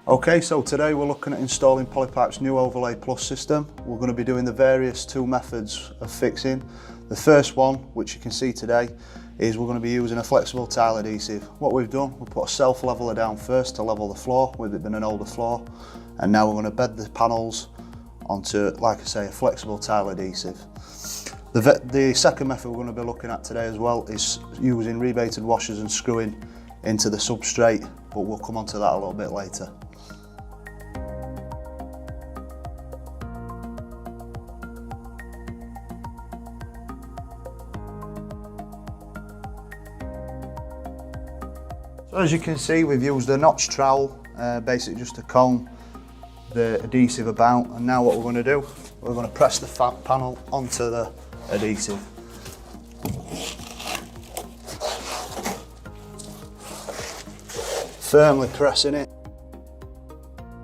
Okay, so today we're looking at installing Polypipe's new Overlay Plus system. We're going to be doing the various two methods of fixing. The first one, which you can see today, is we're going to be using a flexible tile adhesive. What we've done, we put a self-leveler down first to level the floor, with it being an older floor, and now we're going to bed the panels onto, like I say, a flexible tile adhesive. The second method we're going to be looking at today as well is using rebated washers and screwing into the substrate, but we'll come on to that a little bit later. So as you can see, we've used a notch trowel, basically just to comb the adhesive about, and now what we're going to do, we're going to press the panel onto the adhesive. Firmly pressing it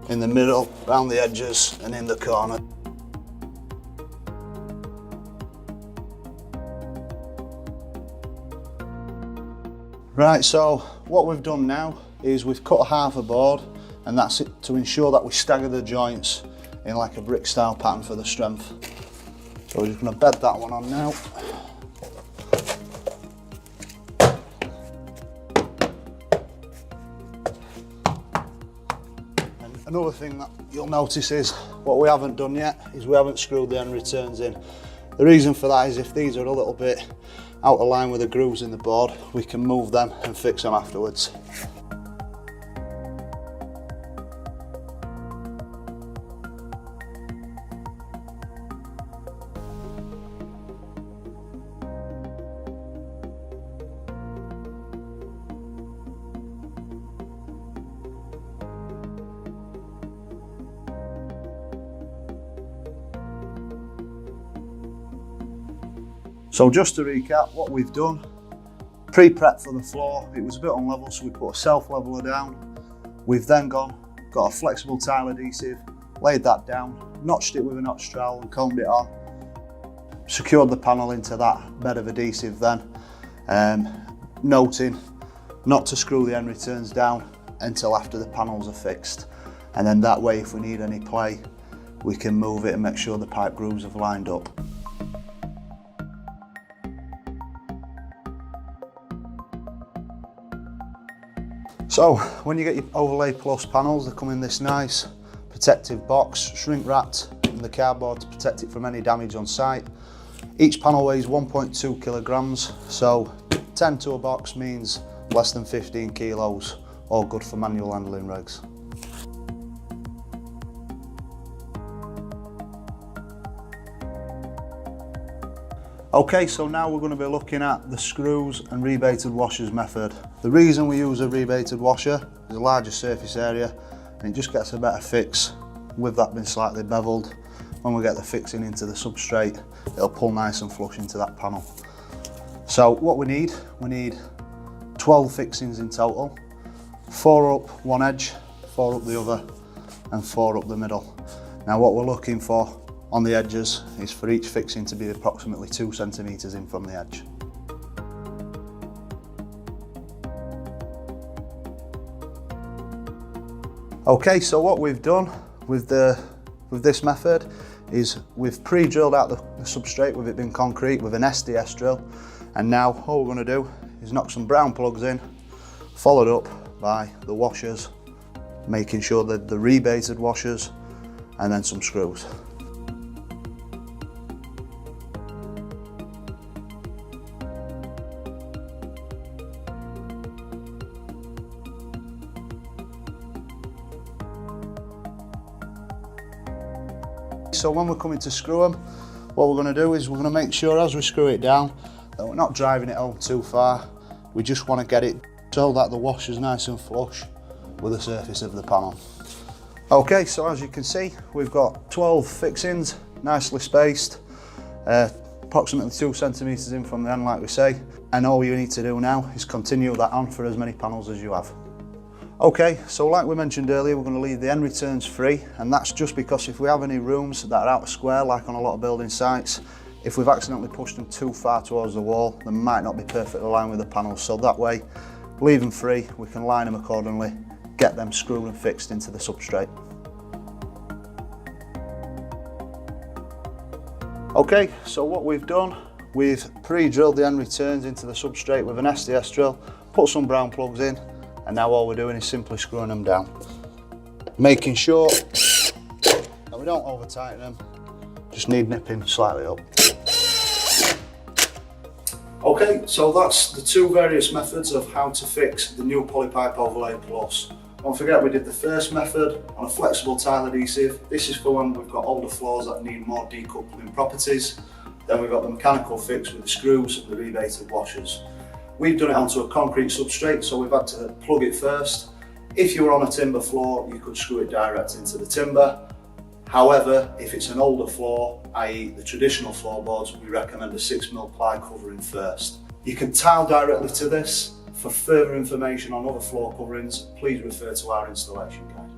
in the middle, around the edges and in the corner. Right, so what we've done now is we've cut half a board, and that's it to ensure that we stagger the joints in like a brick style pattern for the strength. So we're just going to bed that one on now. And another thing that you'll notice is what we haven't done yet is we haven't screwed the end returns in. The reason for that is if these are a little bit out of line with the grooves in the board, we can move them and fix them afterwards. So just to recap what we've done, pre-prep for the floor, it was a bit unlevel, so we put a self-leveler down. We've then got a flexible tile adhesive, laid that down, notched it with a notch trowel and combed it on, secured the panel into that bed of adhesive then, noting not to screw the end returns down until after the panels are fixed. And then that way, if we need any play, we can move it and make sure the pipe grooves have lined up. So when you get your Overlay Plus panels, they come in this nice protective box, shrink wrapped in the cardboard to protect it from any damage on site. Each panel weighs 1.2 kilograms, so 10 to a box means less than 15 kilos, all good for manual handling regs. Okay, so now we're going to be looking at the screws and rebated washers method. The reason we use a rebated washer is a larger surface area, and it just gets a better fix with that being slightly beveled. When we get the fixing into the substrate, it'll pull nice and flush into that panel. So what we need 12 fixings in total, 4 up one edge, 4 up the other, and 4 up the middle. Now what we're looking for on the edges is for each fixing to be approximately 2 centimetres in from the edge. Okay, so what we've done with this method is we've pre-drilled out the substrate with it being concrete with an SDS drill, and now all we're going to do is knock some brown plugs in, followed up by the washers, making sure that the rebated washers, and then some screws. So when we're coming to screw them, what we're going to do is we're going to make sure as we screw it down that we're not driving it home too far. We just want to get it so that the washer's nice and flush with the surface of the panel. Okay, so as you can see, we've got 12 fixings, nicely spaced, approximately 2 centimetres in from the end like we say, and all you need to do now is continue that on for as many panels as you have. Okay, so like we mentioned earlier, we're going to leave the end returns free, and that's just because if we have any rooms that are out of square, like on a lot of building sites, if we've accidentally pushed them too far towards the wall, they might not be perfectly aligned with the panels. So that way, leave them free, we can line them accordingly, get them screwed and fixed into the substrate. Okay, so what we've done, we've pre-drilled the end returns into the substrate with an SDS drill, put some brown plugs in, and now all we're doing is simply screwing them down. Making sure that we don't over tighten them, just need nipping slightly up. Okay, so that's the two various methods of how to fix the new Polypipe Overlay Plus. Don't forget we did the first method on a flexible tile adhesive. This is for when we've got older floors that need more decoupling properties. Then we've got the mechanical fix with the screws and the rebated washers. We've done it onto a concrete substrate, so we've had to plug it first. If you were on a timber floor, you could screw it direct into the timber. However, if it's an older floor, i.e. the traditional floorboards, we recommend a 6mm ply covering first. You can tile directly to this. For further information on other floor coverings, please refer to our installation guide.